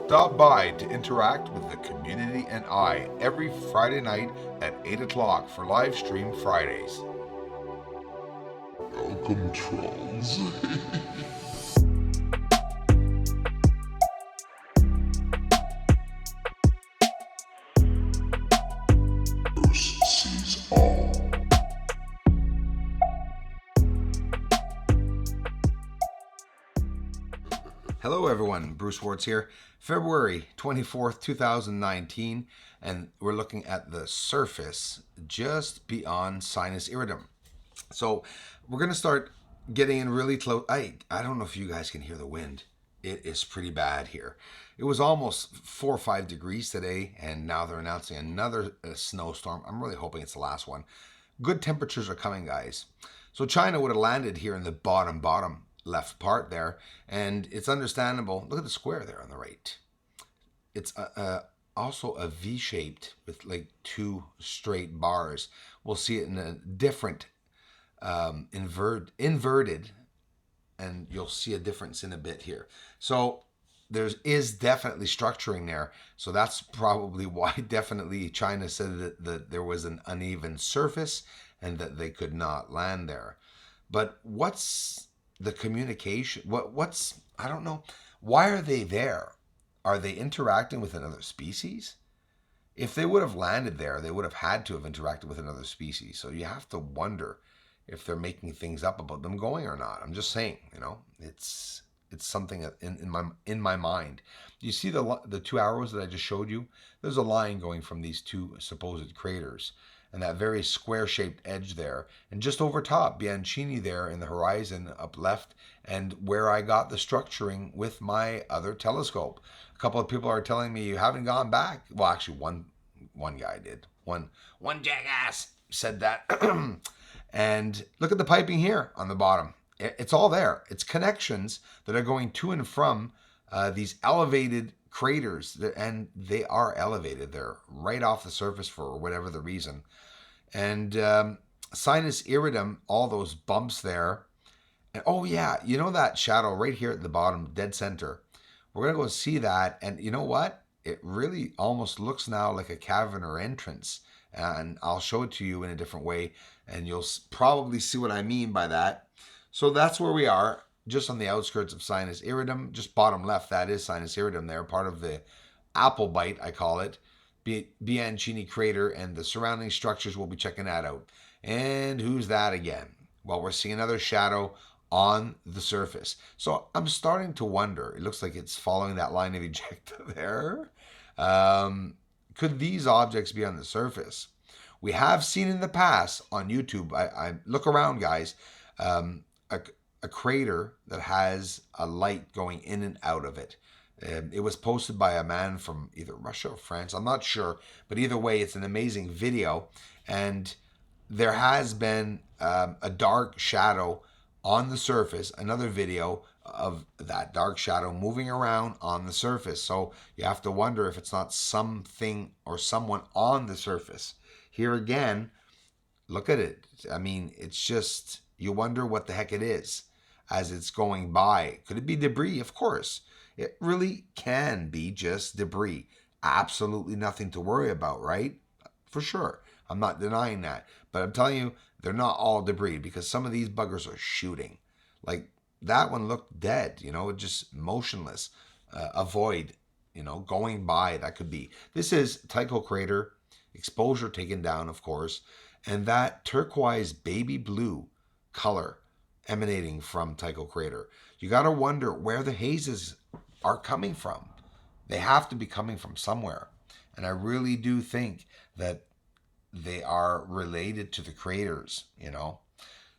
Stop by to interact with the community and I every Friday night at 8 o'clock for live stream Fridays. Welcome, trolls. Bruce sees all. Hello everyone, Bruce Warts here. February 24th, 2019, and we're looking at the surface just beyond Sinus Iridum. So we're going to start getting in really close. I don't know if you guys can hear the wind. It is pretty bad here. It was almost 4 or 5 degrees today, and now they're announcing another snowstorm. I'm really hoping it's the last one. Good temperatures are coming, guys. So China would have landed here in the bottom left part there, and it's understandable. Look at the square there on the right. It's also a V-shaped with like 2 straight bars. We'll see it in a different inverted, and you'll see a difference in a bit here. So there is definitely structuring there. So that's probably why definitely China said that there was an uneven surface and that they could not land there. But what's the communication? What's I don't know. Why are they there? Are they interacting with another species? If they would have landed there, they would have had to have interacted with another species. So you have to wonder if they're making things up about them going or not. I'm just saying, it's something in my mind. You see the 2 arrows that I just showed you? There's a line going from these 2 supposed craters, and that very square-shaped edge there, and just over top, Bianchini there in the horizon up left, and where I got the structuring with my other telescope. A couple of people are telling me you haven't gone back. Well, actually, one guy did. One jackass said that. And look at the piping here on the bottom. It's all there. It's connections that are going to and from these elevated craters, and they are elevated. They're right off the surface for whatever the reason. And Sinus Iridum, all those bumps there. And oh yeah, you know that shadow right here at the bottom, dead center. We're going to go see that, and you know what? It really almost looks now like a cavern or entrance. And I'll show it to you in a different way, and you'll probably see what I mean by that. So that's where we are, just on the outskirts of Sinus Iridum, just bottom left. That is Sinus Iridum there, part of the apple bite, I call it. Bianchini Crater and the surrounding structures, we'll be checking that out. And who's that again? Well, we're seeing another shadow on the surface. So I'm starting to wonder, it looks like it's following that line of ejecta there. Could these objects be on the surface? We have seen in the past on YouTube, I look around, guys, a crater that has a light going in and out of it. It was posted by a man from either Russia or France. I'm not sure, but either way, it's an amazing video. And there has been a dark shadow on the surface, another video of that dark shadow moving around on the surface. So you have to wonder if it's not something or someone on the surface. Here again, look at it. I mean, it's just, you wonder what the heck it is as it's going by. Could it be debris? Of course. It really can be just debris. Absolutely nothing to worry about, right? For sure. I'm not denying that. But I'm telling you, they're not all debris, because some of these buggers are shooting. Like that one looked dead, just motionless. A void, going by. That could be. This is Tycho Crater. Exposure taken down, of course. And that turquoise baby blue color emanating from Tycho Crater. You got to wonder where the hazes are coming from. They have to be coming from somewhere. And I really do think that they are related to the craters,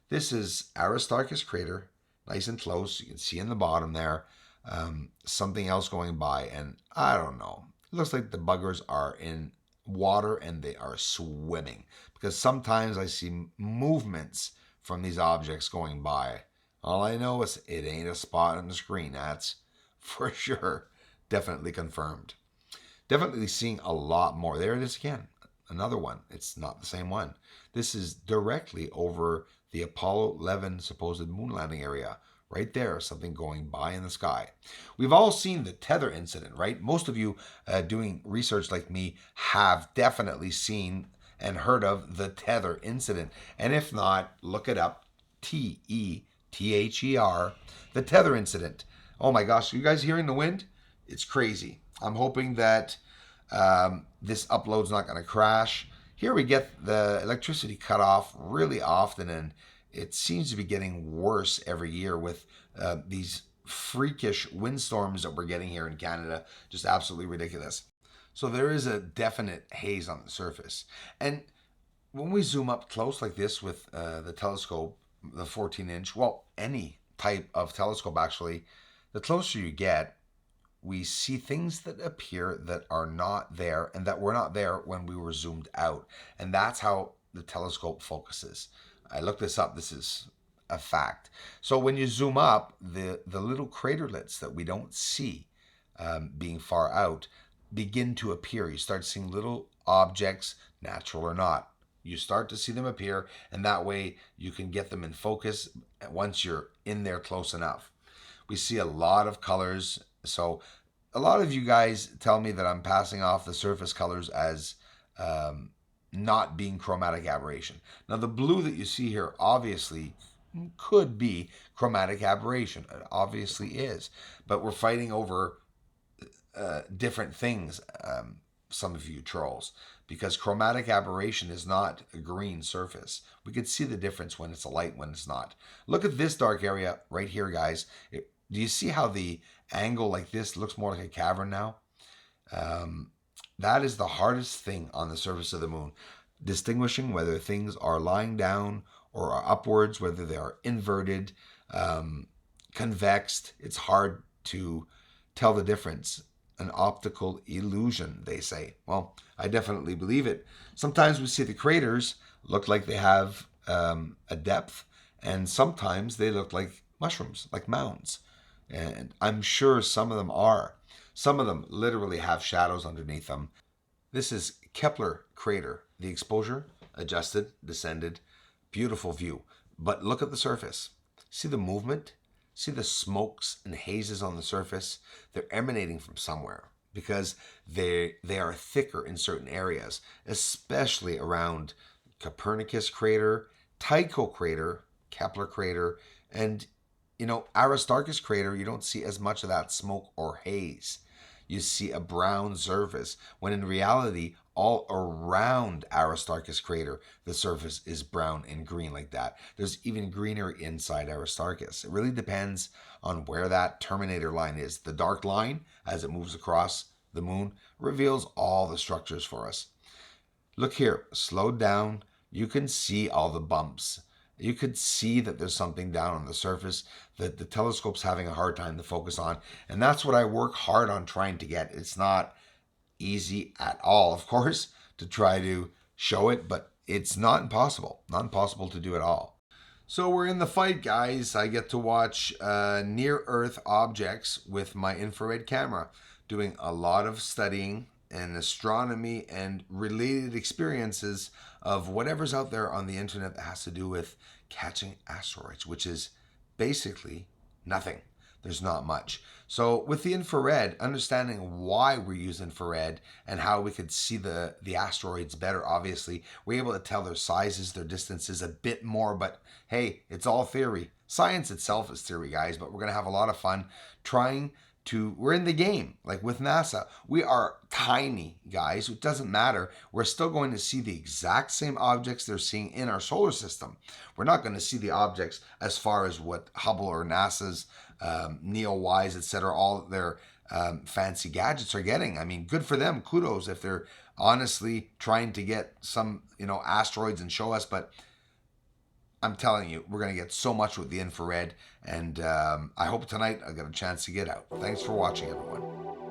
This is Aristarchus Crater, nice and close. You can see in the bottom there something else going by. And I don't know. It looks like the buggers are in water and they are swimming, because sometimes I see movements from these objects going by. All I know is it ain't a spot on the screen. That's for sure. Definitely confirmed. Definitely seeing a lot more. There it is again. Another one. It's not the same one. This is directly over the Apollo 11 supposed moon landing area, Right there, something going by in the sky. We've all seen the Tether Incident, right? Most of you doing research like me have definitely seen and heard of the Tether Incident. And if not, look it up. Tether, the Tether Incident. Oh my gosh, you guys hearing the wind? It's crazy. I'm hoping that this upload's not going to crash. Here we get the electricity cut off really often, and it seems to be getting worse every year with these freakish windstorms that we're getting here in Canada. Just absolutely ridiculous. So there is a definite haze on the surface. And when we zoom up close like this with the telescope, the 14-inch, well, any type of telescope actually, the closer you get, we see things that appear that are not there and that were not there when we were zoomed out. And that's how the telescope focuses. I looked this up. This is a fact. So when you zoom up, the little craterlets that we don't see being far out begin to appear. You start seeing little objects, natural or not. You start to see them appear, and that way you can get them in focus once you're in there close enough. We see a lot of colors. So a lot of you guys tell me that I'm passing off the surface colors as not being chromatic aberration. Now the blue that you see here obviously could be chromatic aberration. It obviously is. But we're fighting over different things, some of you trolls, because chromatic aberration is not a green surface. We could see the difference when it's a light, when it's not. Look at this dark area right here, guys. Do you see how the angle like this looks more like a cavern now? That is the hardest thing on the surface of the moon. Distinguishing whether things are lying down or are upwards, whether they are inverted, convexed. It's hard to tell the difference. An optical illusion, they say. Well, I definitely believe it. Sometimes we see the craters look like they have a depth, and sometimes they look like mushrooms, like mounds. And I'm sure some of them are. Some of them literally have shadows underneath them. This is Kepler Crater. The exposure, adjusted, descended. Beautiful view. But look at the surface. See the movement? See the smokes and hazes on the surface? They're emanating from somewhere because they are thicker in certain areas, especially around Copernicus Crater, Tycho Crater, Kepler Crater, and Aristarchus Crater. You don't see as much of that smoke or haze. You see a brown surface, when in reality, all around Aristarchus Crater, the surface is brown and green like that. There's even greener inside Aristarchus. It really depends on where that terminator line is. The dark line, as it moves across the moon, reveals all the structures for us. Look here, slowed down. You can see all the bumps. You could see that there's something down on the surface that the telescope's having a hard time to focus on. And that's what I work hard on trying to get. It's not easy at all, of course, to try to show it, but it's not impossible. Not impossible to do at all. So we're in the fight, guys. I get to watch near-Earth objects with my infrared camera, doing a lot of studying and astronomy and related experiences of whatever's out there on the internet that has to do with catching asteroids, which is basically nothing. There's not much. So with the infrared, understanding why we use infrared and how we could see the asteroids better, obviously, we're able to tell their sizes, their distances a bit more, but hey, it's all theory. Science itself is theory, guys, but we're going to have a lot of fun trying we're in the game, like with NASA. We are tiny, guys. It doesn't matter. We're still going to see the exact same objects they're seeing in our solar system. We're not going to see the objects as far as what Hubble or NASA's NEO-WISE, etc., all their fancy gadgets are getting. I mean, good for them. Kudos if they're honestly trying to get some, asteroids and show us, but I'm telling you, we're going to get so much with the infrared, and I hope tonight I get a chance to get out. Thanks for watching, everyone.